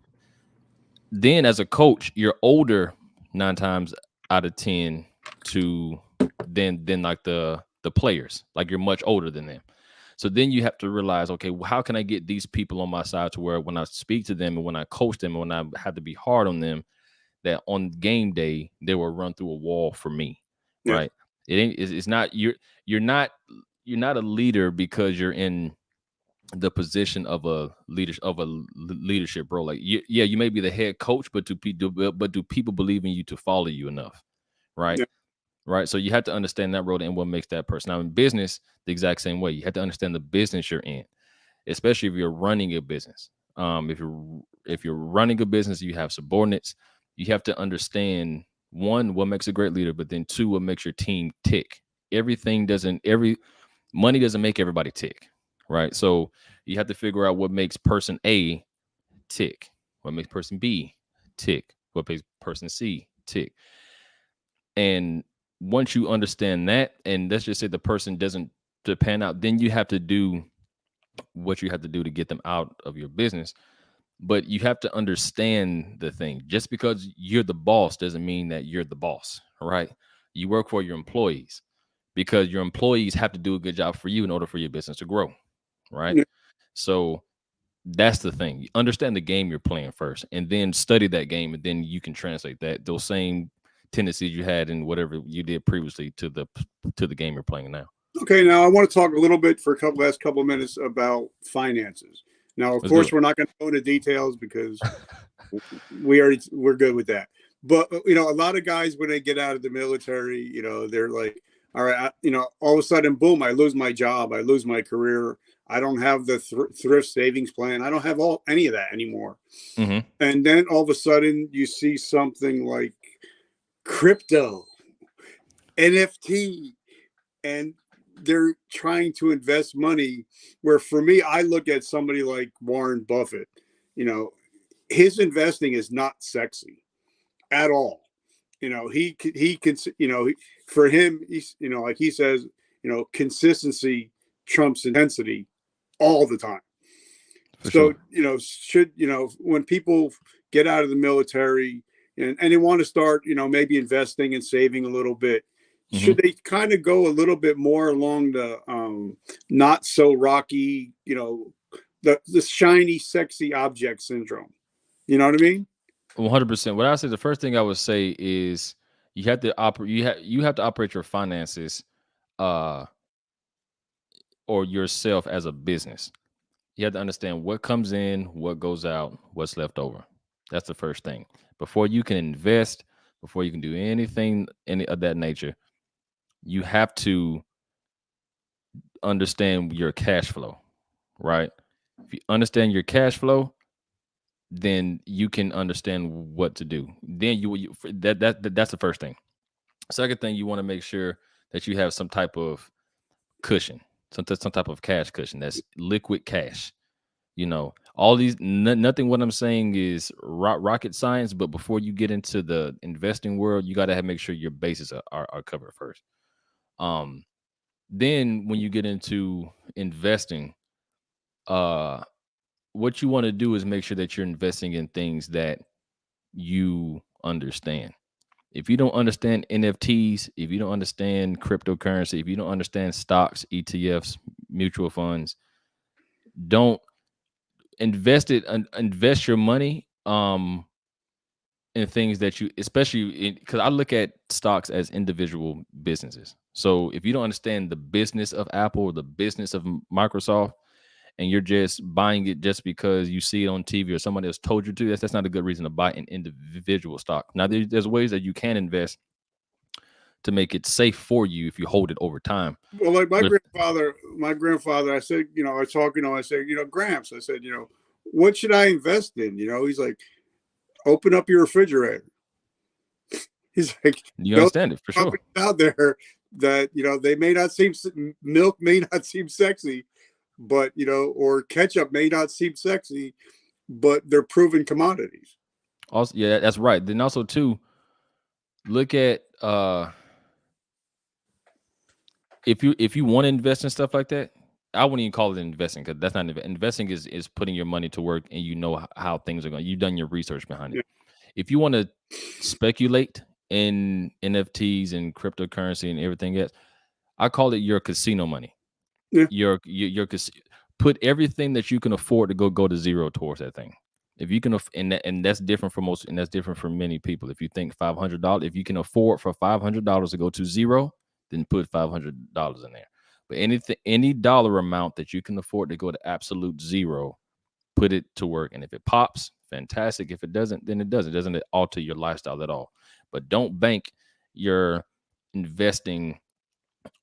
Then as a coach, you're older 9 times out of 10 to than like the players. Like, you're much older than them. So then you have to realize, okay, well, how can I get these people on my side to where when I speak to them and when I coach them and when I have to be hard on them, that on game day they will run through a wall for me, right? It's not you're not a leader because you're in the position of a leadership role. Like, you may be the head coach, but do people believe in you to follow you enough, right? Yeah. Right. So you have to understand that role and what makes that person. Now in business, the exact same way. You have to understand the business you're in, especially if you're running a business. If you're running a business, you have subordinates. You have to understand, one, what makes a great leader, but then 2, what makes your team tick. Money doesn't make everybody tick, right? So you have to figure out what makes person A tick, what makes person B tick, what makes person C tick. And once you understand that, and let's just say the person doesn't pan out, then you have to do what you have to do to get them out of your business. But you have to understand the thing. Just because you're the boss doesn't mean that you're the boss, right? You work for your employees, because your employees have to do a good job for you in order for your business to grow, right? Yeah. So that's the thing. You understand the game you're playing first, and then study that game, and then you can translate those same tendencies you had in whatever you did previously to the game you're playing now. Okay, now I want to talk a little bit for last couple of minutes about finances. Now, of course, we're not going to go into details because we're good with that. But a lot of guys, when they get out of the military, they're like, all right, all of a sudden, boom, I lose my job, I lose my career, I don't have the thrift savings plan, I don't have any of that anymore. Mm-hmm. And then all of a sudden, you see something like crypto, NFT, and they're trying to invest money, where for me, I look at somebody like Warren Buffett. his investing is not sexy at all. He can, for him, he's, like he says, consistency trumps intensity all the time. For So, sure. when people get out of the military and they want to start, maybe investing and saving a little bit, Hmm. should they kind of go a little bit more along the not so rocky, the shiny, sexy object syndrome? You know what I mean? 100%. What I say, the first thing I would say is you have to operate. You have to operate your finances, uh, or yourself as a business. You have to understand what comes in, what goes out, what's left over. That's the first thing. Before you can invest, before you can do anything any of that nature, you have to understand your cash flow, right? If you understand your cash flow, then you can understand what to do. Then that's the first thing. Second thing, you want to make sure that you have some type of cushion, some type of cash cushion. That's liquid cash. All these nothing. What I'm saying is rocket science. But before you get into the investing world, you got to make sure your bases are covered first. Um, then when you get into investing, uh, what you want to do is make sure that you're investing in things that you understand. If you don't understand NFTs, if you don't understand cryptocurrency, if you don't understand stocks, ETFs, mutual funds, don't invest your money in things that you, especially because I look at stocks as individual businesses. So if you don't understand the business of Apple or the business of Microsoft, and you're just buying it just because you see it on TV or somebody else told you to, that's not a good reason to buy an individual stock. Now, there's ways that you can invest to make it safe for you if you hold it over time. Well, like But my grandfather, I said, I was talking to him, I said, Gramps, I said, what should I invest in? He's like, open up your refrigerator. He's like, you those understand it for sure. companies out there that, they may not seem, milk may not seem sexy, but, or ketchup may not seem sexy, but they're proven commodities. Also, yeah, that's right. Then also too, look at if you want to invest in stuff like that, I wouldn't even call it investing because that's not investing is putting your money to work and you know how things are going. You've done your research behind it. Yeah. If you want to speculate in NFTs and cryptocurrency and everything else, I call it your casino money. Yeah. Put everything that you can afford to go to zero towards that thing. If you can, and that's different for most, and that's different for many people. If you think $500, if you can afford for $500 to go to zero, then put $500 in there. But any dollar amount that you can afford to go to absolute zero, put it to work. And if it pops, fantastic. If it doesn't, then it doesn't. It doesn't alter your lifestyle at all. But don't bank your investing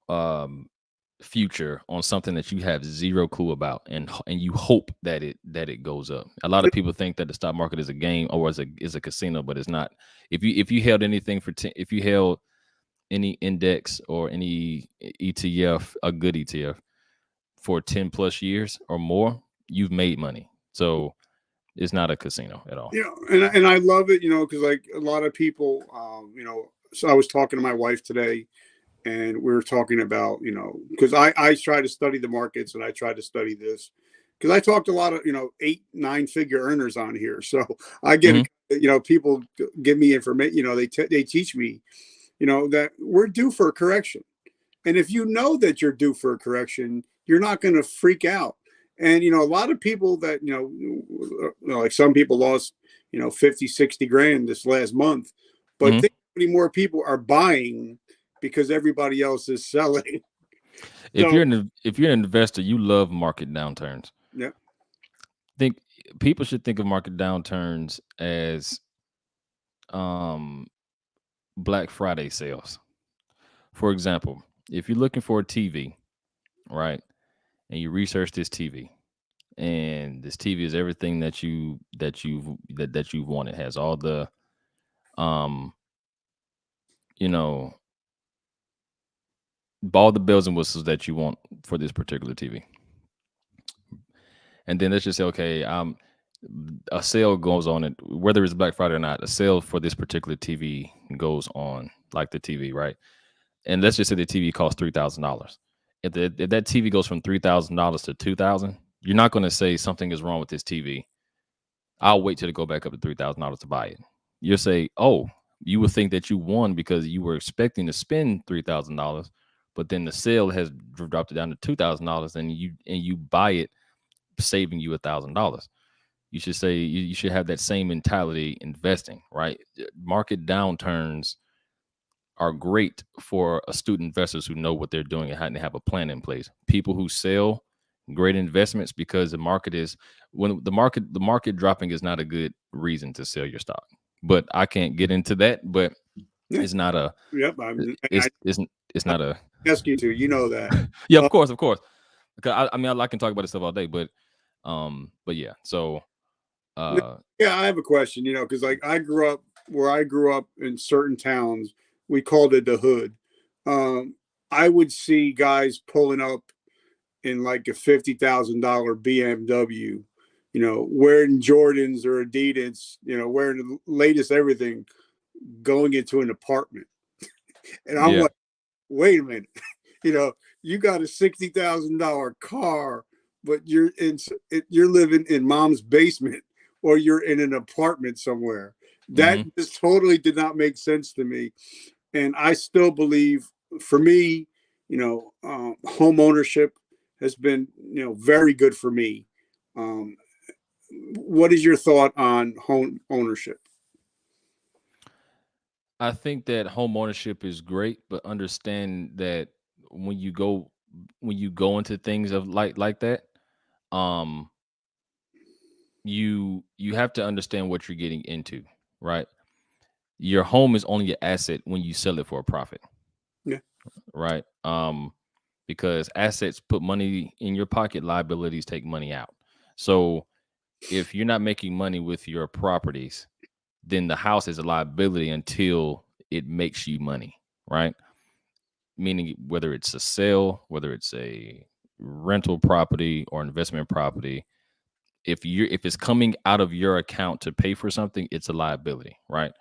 um future on something that you have zero clue about and you hope that it goes up. A lot of people think that the stock market is a game or is a casino, but it's not. If you held anything if you held any index or any ETF, a good ETF for 10 plus years or more, you've made money. So it's not a casino at all. And I love it, because like a lot of people, so I was talking to my wife today and we were talking about, because I try to study the markets and I try to study this because I talked to a lot of, 8, 9 figure earners on here. So I get, Hmm. people give me information, they teach me, that we're due for a correction. And if you know that you're due for a correction, you're not going to freak out. And, a lot of people that, like some people lost, 50, 60 grand this last month, but Hmm. think how many more people are buying because everybody else is selling. If So, you're an investor, you love market downturns. yeah, Think people should think of market downturns as um Black Friday sales. For example, if you're looking for a TV, right, and you research this TV, and this TV is everything that you've wanted, has um you know all the bells and whistles that you want for this particular TV. And then let's just say, okay, a sale goes on, it whether it's Black Friday or not, a sale for this particular TV goes on, like the TV, right? And let's just say the TV costs $3,000. If that TV goes from $3,000 to 2,000, you're not going to say something is wrong with this TV. I'll wait till it go back up to $3,000 to buy it. You'll say, oh, you would think that you won because you were expecting to spend $3,000, but then the sale has dropped it down to $2,000, and you buy it, saving you $1,000. You should say you should have that same mentality investing, right? Market downturns are great for astute investors who know what they're doing and have a plan in place. People who sell great investments, because the market is, when the market dropping is not a good reason to sell your stock. But I can't get into that. But Yeah. it's not a Yep. it's not a ask you to, you know that. yeah, of course. Because I mean, I can talk about this stuff all day, but yeah. So Yeah, I have a question, because like I grew up in certain towns, we called it the hood. I would see guys pulling up in like a $50,000 BMW, wearing Jordans or Adidas, wearing the latest everything, going into an apartment. And I'm yeah. like, wait a minute, you got a $60,000 car, but you're living in mom's basement, or you're in an apartment somewhere. That just totally did not make sense to me. And I still believe, for me, home ownership has been, very good for me. What is your thought on home ownership? I think that home ownership is great, but understand that when you go into things of like that, um, you have to understand what you're getting into, right? Your home is only an asset when you sell it for a profit, Yeah. right? Because assets put money in your pocket, liabilities take money out. So if you're not making money with your properties, then the house is a liability until it makes you money, right? Meaning whether it's a sale, whether it's a rental property or investment property, if it's coming out of your account to pay for something, it's a liability, right?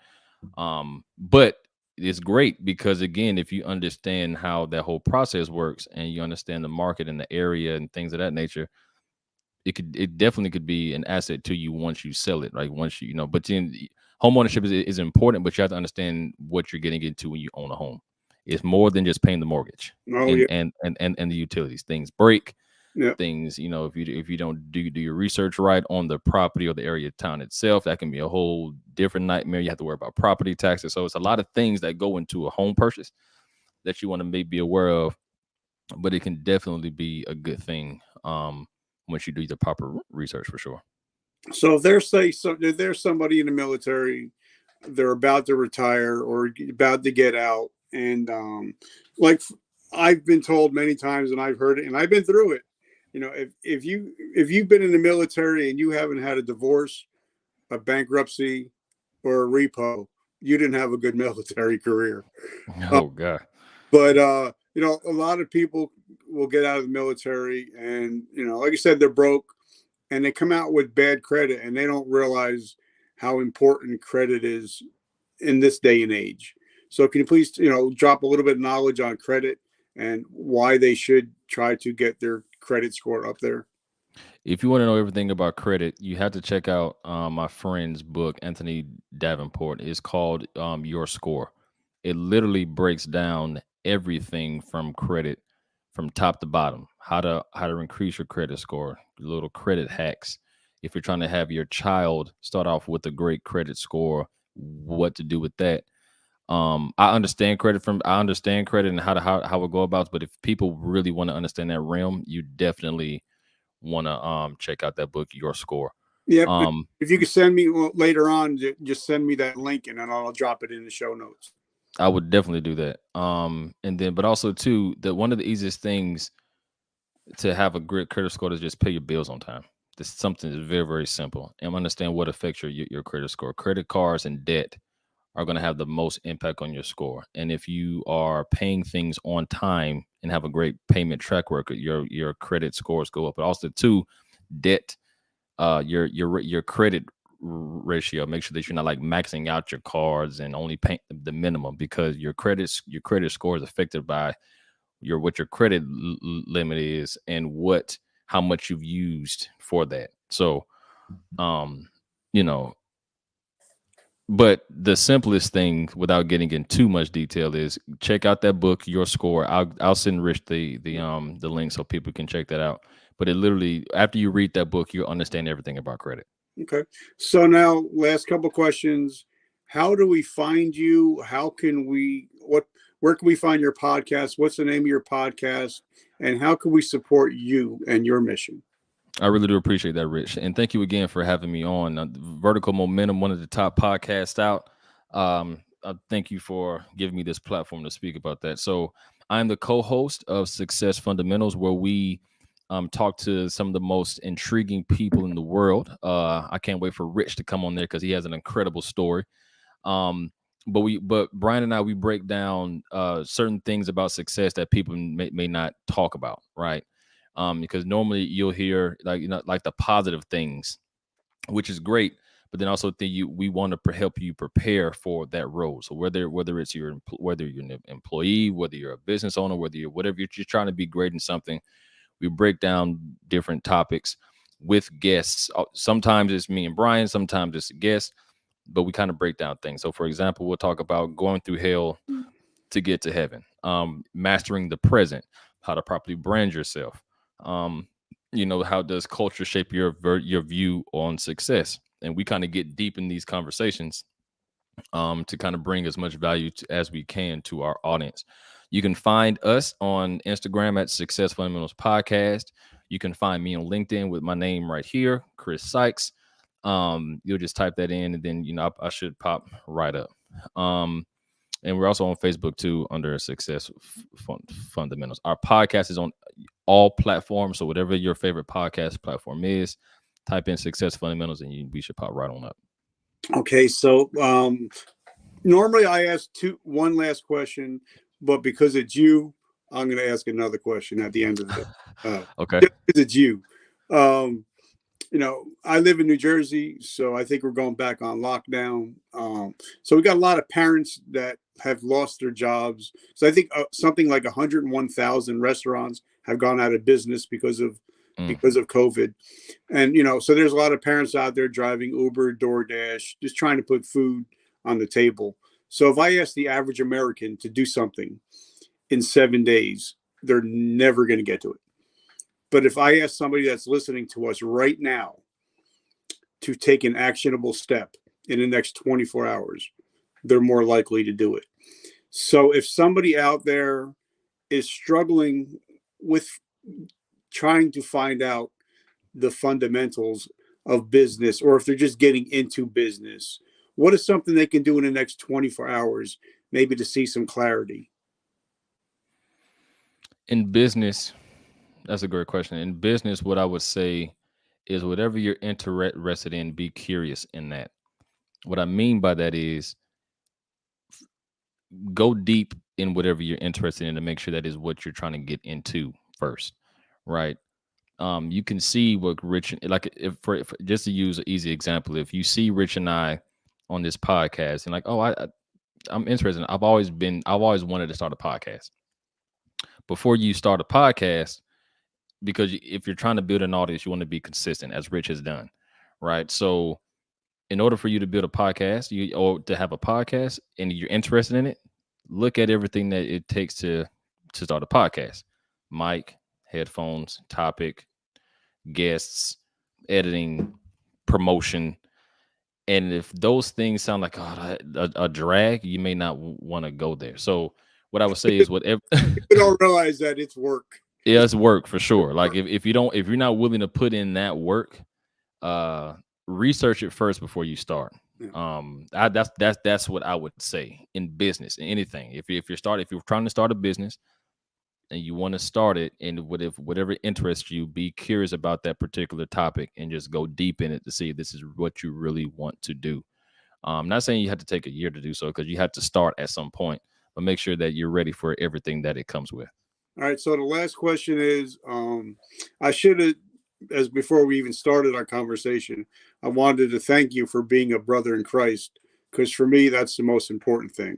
But it's great because, again, if you understand how that whole process works and you understand the market and the area and things of that nature, it definitely could be an asset to you once you sell it, right? Once but then home ownership is important, but you have to understand what you're getting into when you own a home. It's more than just paying the mortgage Oh, yeah. and the utilities. Things break, Yeah. things, if you don't do your research right on the property or the area of town itself, that can be a whole different nightmare. You have to worry about property taxes. So it's a lot of things that go into a home purchase that you want to maybe be aware of, but it can definitely be a good thing once you do the proper research, for sure. So if there's somebody in the military, they're about to retire or about to get out, and like I've been told many times, and I've heard it, and I've been through it. If you've been in the military and you haven't had a divorce, a bankruptcy, or a repo, you didn't have a good military career. Oh God. But a lot of people will get out of the military, and like I said, they're broke, and they come out with bad credit, and they don't realize how important credit is in this day and age. So can you please, drop a little bit of knowledge on credit and why they should try to get their credit score up there? If you want to know everything about credit, you have to check out my friend's book, Anthony Davenport. It's called Your Score. It literally breaks down everything from credit, from top to bottom. How to increase your credit score, little credit hacks. If you're trying to have your child start off with a great credit score, what to do with that. I understand credit and how it go about. But if people really want to understand that realm, you definitely want to check out that book, Your Score. Yep. Um, If you could send me later on, just send me that link, and then I'll drop it in the show notes. I would definitely do that. And then, but also too, that one of the easiest things to have a great credit score is just pay your bills on time. This is something that's very, very simple, and understand what affects your credit score. Credit cards and debt are going to have the most impact on your score. And if you are paying things on time and have a great payment track record, your credit scores go up. But also too, debt your credit ratio. Make sure that you're not like maxing out your cards and only paying the minimum, because your credit score is affected by what your credit limit is and how much you've used for that. So you know, but the simplest thing, without getting in too much detail, is check out that book, Your Score. I'll send Rich the link so people can check that out. But it literally, after you read that book, you understand everything about credit. Okay. So now, last couple questions. How do we find you? Where can we find your podcast? What's the name of your podcast? And how can we support you and your mission? I really do appreciate that, Rich. And thank you again for having me on. Vertical Momentum, one of the top podcasts out. I thank you for giving me this platform to speak about that. So I'm the co-host of Success Fundamentals, where we talk to some of the most intriguing people in the world. I can't wait for Rich to come on there because he has an incredible story. But Brian and I, we break down certain things about success that people may not talk about, right? Because normally you'll hear like the positive things, which is great, but then also we want to help you prepare for that role. So whether it's whether you're an employee, whether you're a business owner, whether you're whatever, you're just trying to be great in something, we break down different topics with guests. Sometimes it's me and Brian, sometimes it's a guest, but we kind of break down things. So for example, we'll talk about going through hell to get to heaven, mastering the present, how to properly brand yourself. How does culture shape your view on success? And we kind of get deep in these conversations to kind of bring as much value as we can to our audience. You can find us on Instagram at Success Fundamentals Podcast. You can find me on LinkedIn with my name right here, Kris Sykes. You'll just type that in, and then I should pop right up. And we're also on Facebook too under Success Fundamentals. Our podcast is on all platforms, so whatever your favorite podcast platform is, type in Success Fundamentals and we should pop right on up. Okay, so normally I ask one last question, but because it's you, I'm going to ask another question at the end of the day. Okay. Because it's you. I live in New Jersey, so I think we're going back on lockdown. So we got a lot of parents that have lost their jobs. So I think something like 101,000 restaurants have gone out of business because of COVID. And, so there's a lot of parents out there driving Uber, DoorDash, just trying to put food on the table. So if I ask the average American to do something in 7 days, they're never going to get to it. But if I ask somebody that's listening to us right now to take an actionable step in the next 24 hours, they're more likely to do it. So if somebody out there is struggling with trying to find out the fundamentals of business, or if they're just getting into business, what is something they can do in the next 24 hours, maybe to see some clarity? In business, that's a great question. In business, what I would say is whatever you're interested in, be curious in that. What I mean by that is go deep in whatever you're interested in to make sure that is what you're trying to get into first, right? You can see what Rich, like if just to use an easy example, if you see Rich and I on this podcast and like, oh, I'm interested. I've always wanted to start a podcast. Before you start a podcast, because if you're trying to build an audience, you want to be consistent, as Rich has done, right? So in order for you to build a podcast, or to have a podcast and you're interested in it, look at everything that it takes to start a podcast: mic, headphones, topic, guests, editing, promotion. And if those things sound like a drag, you may not want to go there. So what I would say is whatever you don't realize that it's work. Yeah, it's work for sure. Like if you're not willing to put in that work, research it first before you start. That's what I would say in business, in anything. If you're trying to start a business and you want to start it, and whatever interests you, be curious about that particular topic and just go deep in it to see if this is what you really want to do. I'm not saying you have to take a year to do so, because you have to start at some point, but make sure that you're ready for everything that it comes with. All right. So the last question is, I should have as before we even started our conversation, I wanted to thank you for being a brother in Christ, because for me, that's the most important thing.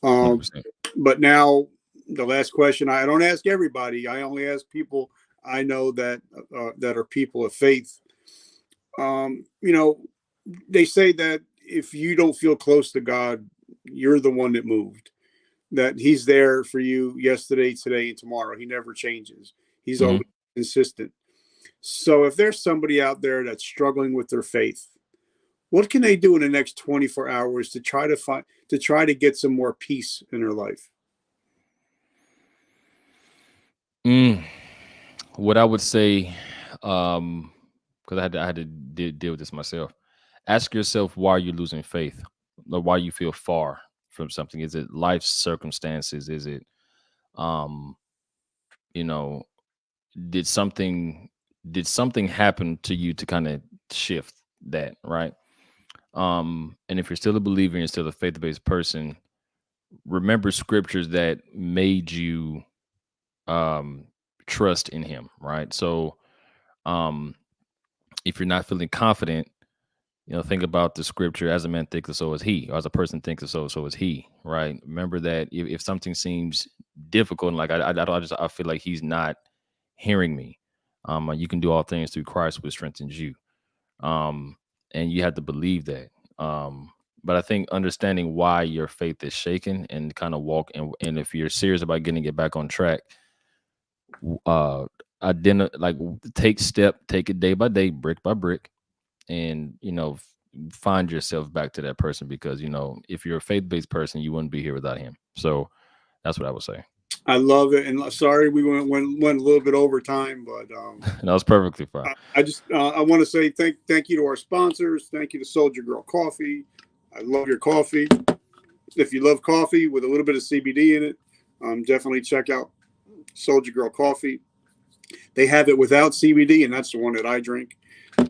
100%. But now, the last question, I don't ask everybody. I only ask people I know that that are people of faith. You know, they say that if you don't feel close to God, you're the one that moved. That He's there for you yesterday, today, and tomorrow. He never changes. He's Mhm. always consistent. So if there's somebody out there that's struggling with their faith, what can they do in the next 24 hours to try to get some more peace in their life? Mm. What I would say, because I had to deal with this myself. Ask yourself why you're losing faith, or why you feel far from something. Is it life circumstances? Is it, um, you know, did something did something happen to you to kind of shift that, right? And if you're still a believer and you're still a faith-based person, remember scriptures that made you um trust in Him, right? So, um if you're not feeling confident, think about the scripture: as a man thinketh, so is he, or as a person thinketh, so is he, right? Remember that if something seems difficult, and like I feel like he's not hearing me, you can do all things through Christ, which strengthens you. um and you have to believe that. But I think understanding why your faith is shaken and kind of and if you're serious about getting it back on track, uh take it day by day, brick by brick, and find yourself back to that person, because if you're a faith-based person, you wouldn't be here without him. So that's what I would say. I love it, and sorry we went a little bit over time, but And that was perfectly fine. I just I want to say thank you to our sponsors. Thank you to Soldier Girl Coffee. I love your coffee. If you love coffee with a little bit of CBD in it, definitely check out Soldier Girl Coffee. They have it without CBD, and that's the one that I drink.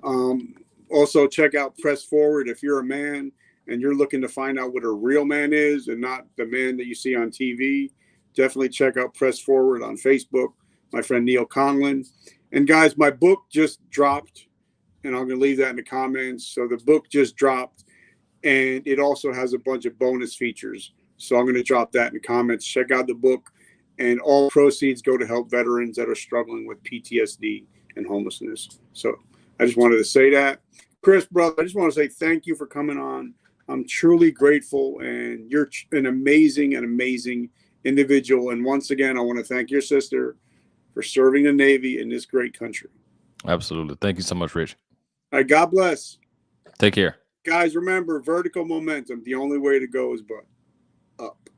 Um, Also, check out Press Forward if you're a man and you're looking to find out what a real man is and not the man that you see on TV. Definitely check out Press Forward on Facebook. My friend Neil Conlon. And guys, my book just dropped, and I'm going to leave that in the comments. So the book just dropped, and it also has a bunch of bonus features. So I'm going to drop that in the comments. Check out the book, and all proceeds go to help veterans that are struggling with PTSD and homelessness. So I just wanted to say that. Kris, brother, I just want to say thank you for coming on. I'm truly grateful, and you're an amazing individual. And once again, I want to thank your sister for serving the Navy in this great country. Absolutely. Thank you so much, Rich. All right, God bless. Take care. Guys, remember, vertical momentum. The only way to go is but up.